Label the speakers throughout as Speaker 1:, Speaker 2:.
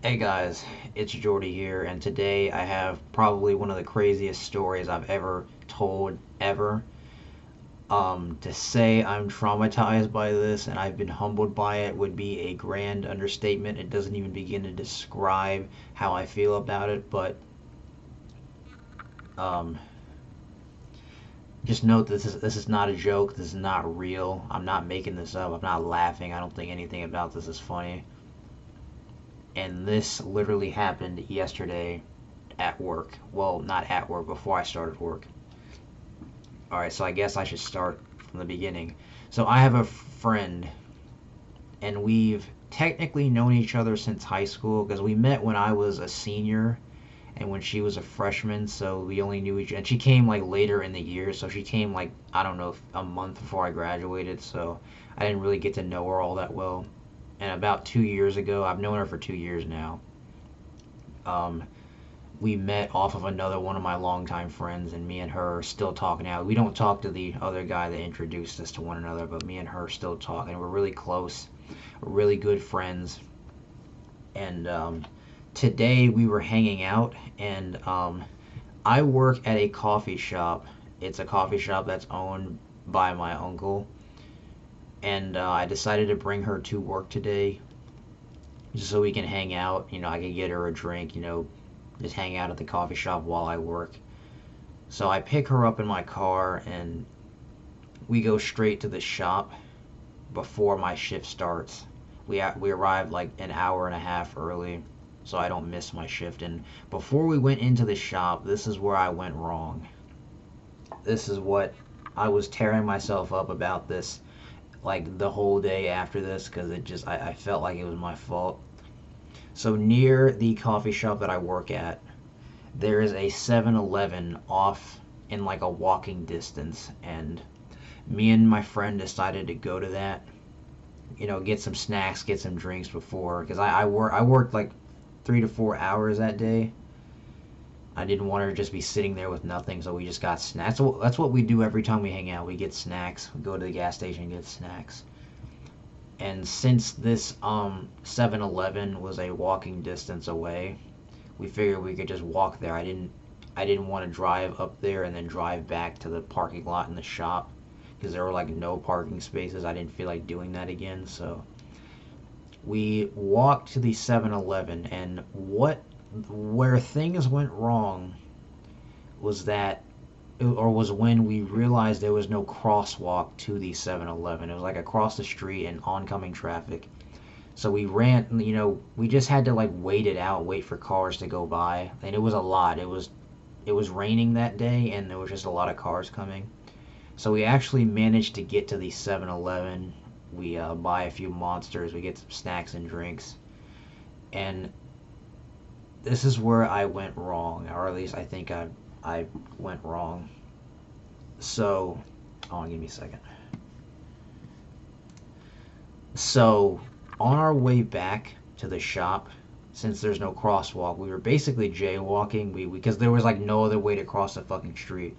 Speaker 1: Hey guys, it's Jordy here, and today I have probably one of the craziest stories I've ever told, ever. To say I'm traumatized by this and I've been humbled by it would be a grand understatement. It doesn't even begin to describe how I feel about it, but um, just note this is not a joke. This is not real. I'm not making this up. I'm not laughing. I don't think anything about this is funny. And this literally happened yesterday at work. Well, not at work, before I started work. Alright, so I guess I should start from the beginning. So I have a friend, and we've technically known each other since high school because we met when I was a senior and when she was a freshman. So we only knew each, and she came like later in the year. So she came like, I don't know, a month before I graduated. So I didn't really get to know her all that well. And about 2 years ago, I've known her for 2 years now. Um, we met off of another one of my longtime friends, and me and her are still talking now. We don't talk to the other guy that introduced us to one another, but me and her still talk, and we're really close, we're really good friends. And today we were hanging out, and I work at a coffee shop. It's a coffee shop that's owned by my uncle, and I decided to bring her to work today just so we can hang out. I could get her a drink, just hang out at the coffee shop while I work. So I pick her up in my car and we go straight to the shop before my shift starts. We arrived like an hour and a half early so I don't miss my shift. And before we went into the shop, this is where I went wrong. This is what I was tearing myself up about this like the whole day after this because I felt like it was my fault. So near the coffee shop that I work at, there is a 7-Eleven off in like a walking distance, and me and my friend decided to go to that, get some snacks, get some drinks before, because I worked like 3 to 4 hours that day. I didn't want her to just be sitting there with nothing, so we just got snacks. So that's what we do every time we hang out. We get snacks. We go to the gas station and get snacks. And since this 7-Eleven was a walking distance away, we figured we could just walk there. I didn't want to drive up there and then drive back to the parking lot in the shop because there were like no parking spaces. I didn't feel like doing that again. So we walked to the 7-Eleven, and what where things went wrong was that or was when we realized there was no crosswalk to the 7-Eleven. It was like across the street and oncoming traffic. So we ran, we just had to like wait it out, wait for cars to go by, and it was a lot. It was raining that day, and there was just a lot of cars coming. So we actually managed to get to the 7-Eleven. We buy a few monsters, we get some snacks and drinks, and this is where I went wrong, or at least I think I went wrong. So, oh, give me a second. So, on our way back to the shop, since there's no crosswalk, we were basically jaywalking. We because there was like no other way to cross the fucking street.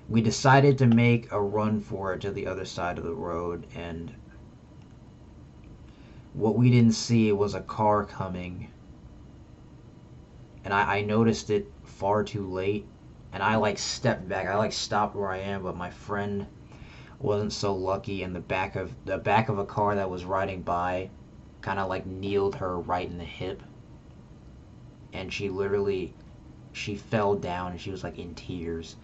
Speaker 1: We decided to make a run for it to the other side of the road, and what we didn't see was a car coming, and I noticed it far too late, and I like stepped back. I like stopped where I am, but my friend wasn't so lucky, and the back of a car that was riding by kind of like kneeled her right in the hip, and she fell down and she was like in tears.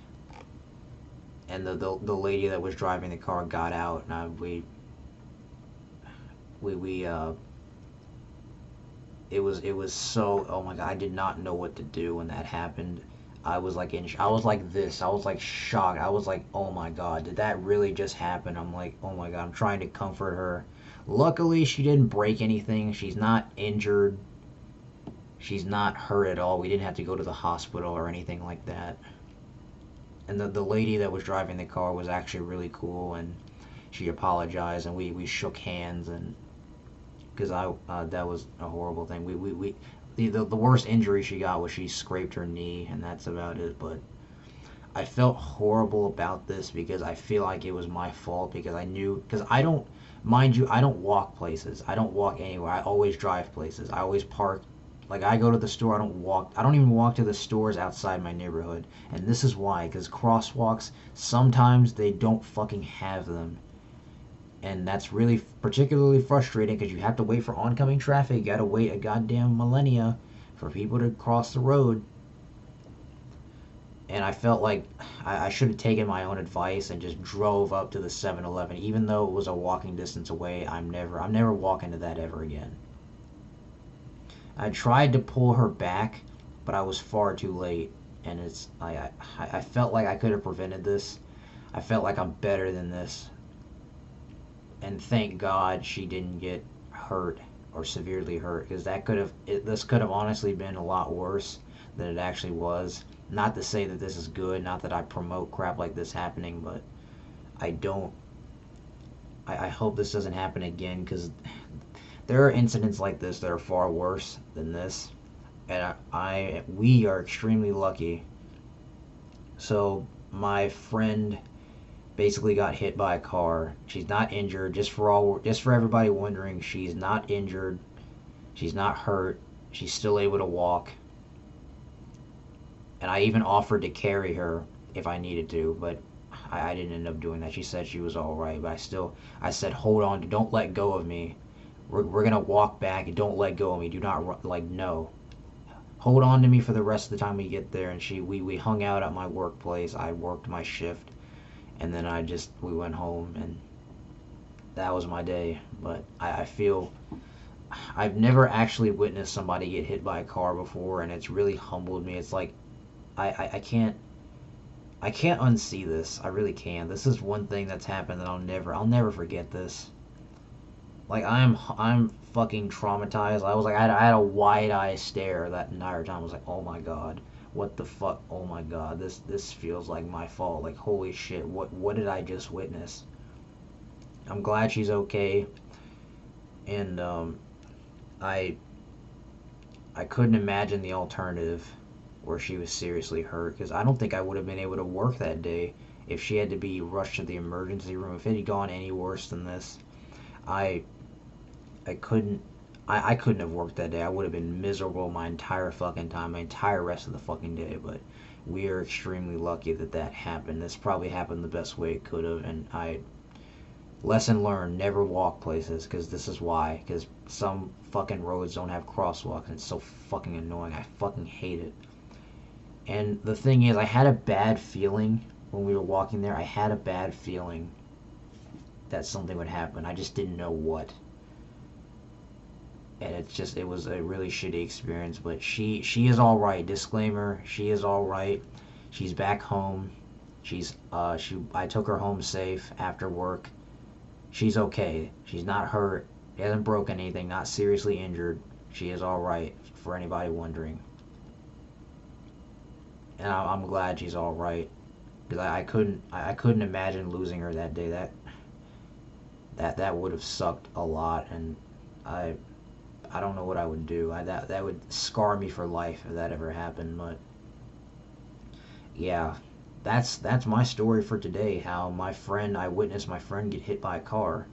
Speaker 1: And the lady that was driving the car got out, and we it was so, oh my god, I did not know what to do when that happened. I was like this. I was like shocked. I was like, oh my god, did that really just happen? I'm like, oh my god, I'm trying to comfort her. Luckily, she didn't break anything. She's not injured. She's not hurt at all. We didn't have to go to the hospital or anything like that. And the lady that was driving the car was actually really cool, and she apologized, and we shook hands, and because I that was a horrible thing. The worst injury she got was she scraped her knee, and that's about it. But I felt horrible about this because I feel like it was my fault because I knew, because I don't Mind you, I don't walk places. I don't walk anywhere. I always drive places. I always park. Like, I go to the store, I don't walk. I don't even walk to the stores outside my neighborhood. And this is why, because crosswalks, sometimes they don't fucking have them. And that's really particularly frustrating because you have to wait for oncoming traffic. You gotta wait a goddamn millennia for people to cross the road. And I felt like I should have taken my own advice and just drove up to the 7-Eleven, even though it was a walking distance away. I'm never walking to that ever again. I tried to pull her back, but I was far too late, and I felt like I could have prevented this. I felt like I'm better than this, and thank God she didn't get hurt or severely hurt, because this could have honestly been a lot worse than it actually was. Not to say that this is good, not that I promote crap like this happening, but I don't. I hope this doesn't happen again, because there are incidents like this that are far worse than this, and we are extremely lucky. So my friend basically got hit by a car. She's not injured. Just for everybody wondering, she's not injured. She's not hurt. She's still able to walk. And I even offered to carry her if I needed to, but I didn't end up doing that. She said she was all right, but I said, hold on, don't let go of me. We're gonna walk back and don't let go of me. Do not no. Hold on to me for the rest of the time we get there. And we hung out at my workplace. I worked my shift, and then we went home, and that was my day. But I feel I've never actually witnessed somebody get hit by a car before, and it's really humbled me. It's like I can't unsee this. I really can't. This is one thing that's happened that I'll never forget this. Like, I'm fucking traumatized. I had a wide eye stare that entire time. I was like, oh my god, what the fuck? Oh my god, this feels like my fault. Like, holy shit, what did I just witness? I'm glad she's okay, and I I couldn't imagine the alternative where she was seriously hurt, because I don't think I would have been able to work that day if she had to be rushed to the emergency room. If it had gone any worse than this, I I couldn't I couldn't have worked that day. I would have been miserable my entire fucking time, my entire rest of the fucking day. But we are extremely lucky that that happened. This probably happened the best way it could have, and lesson learned: never walk places, because this is why. Because some fucking roads don't have crosswalks, and it's so fucking annoying. I fucking hate it. And the thing is, I had a bad feeling when we were walking there. I had a bad feeling that something would happen. I just didn't know what. And it was a really shitty experience. But she is all right. Disclaimer: she is all right. She's back home. I took her home safe after work. She's okay. She's not hurt. She hasn't broken anything. Not seriously injured. She is all right. For anybody wondering. And I'm glad she's all right, because I couldn't imagine losing her that day. That would have sucked a lot, and I don't know what I would do. That would scar me for life if that ever happened. But yeah, that's my story for today. How I witnessed my friend get hit by a car.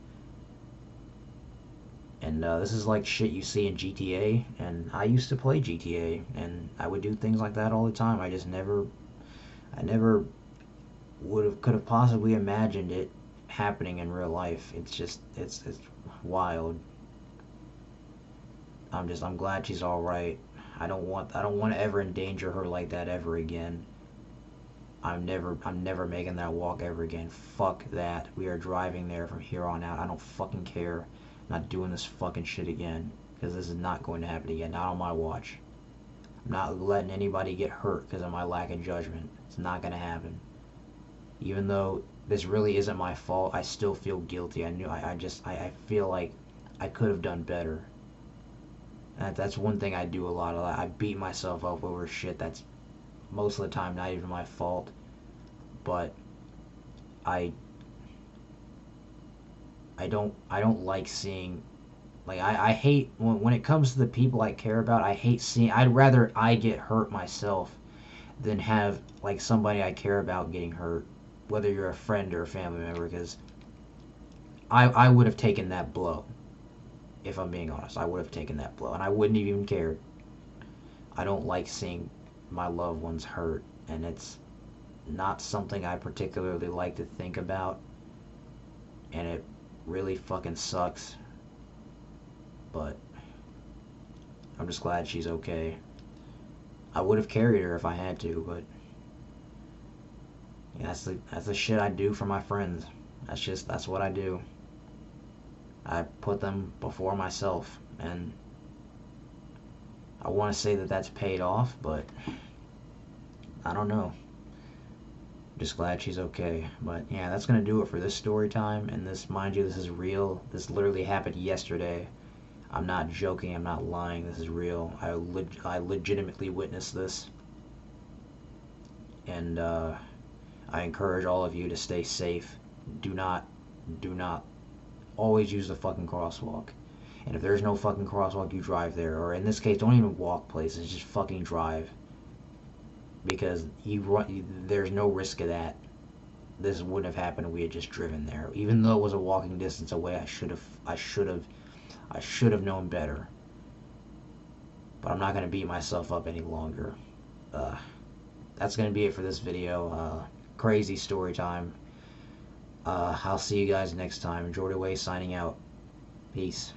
Speaker 1: And this is like shit you see in GTA, and I used to play GTA, and I would do things like that all the time. I never could have possibly imagined it happening in real life. It's wild. I'm glad she's all right. I don't want to ever endanger her like that ever again. I'm never making that walk ever again. Fuck that. We are driving there from here on out. I don't fucking care. I'm not doing this fucking shit again, because this is not going to happen again. Not on my watch. I'm not letting anybody get hurt because of my lack of judgment. It's not going to happen. Even though this really isn't my fault, I still feel guilty. I feel like I could have done better. That's one thing I do a lot of. I beat myself up over shit that's most of the time not even my fault. But I don't like seeing, like, I hate when it comes to the people I care about. I'd rather I get hurt myself than have like somebody I care about getting hurt, whether you're a friend or a family member, because I would have taken that blow. If I'm being honest, I would have taken that blow, and I wouldn't have even cared. I don't like seeing my loved ones hurt, and it's not something I particularly like to think about, and it really fucking sucks. But I'm just glad she's okay. I would have carried her if I had to, but yeah, that's the shit I do for my friends. That's what I do. I put them before myself, and I want to say that that's paid off, but I don't know. Just glad she's okay. But yeah, that's gonna do it for this story time. And this, mind you, this is real. This literally happened yesterday. I'm not joking. I'm not lying. This is real. I legitimately witnessed this, and I encourage all of you to stay safe. Do not, do not always use the fucking crosswalk. And if there's no fucking crosswalk, you drive there. Or in this case, don't even walk places. Just fucking drive. Because there's no risk of that. This wouldn't have happened if we had just driven there. Even though it was a walking distance away, I should have known better. But I'm not gonna beat myself up any longer. That's gonna be it for this video. Crazy story time. I'll see you guys next time. Jordan Way signing out. Peace.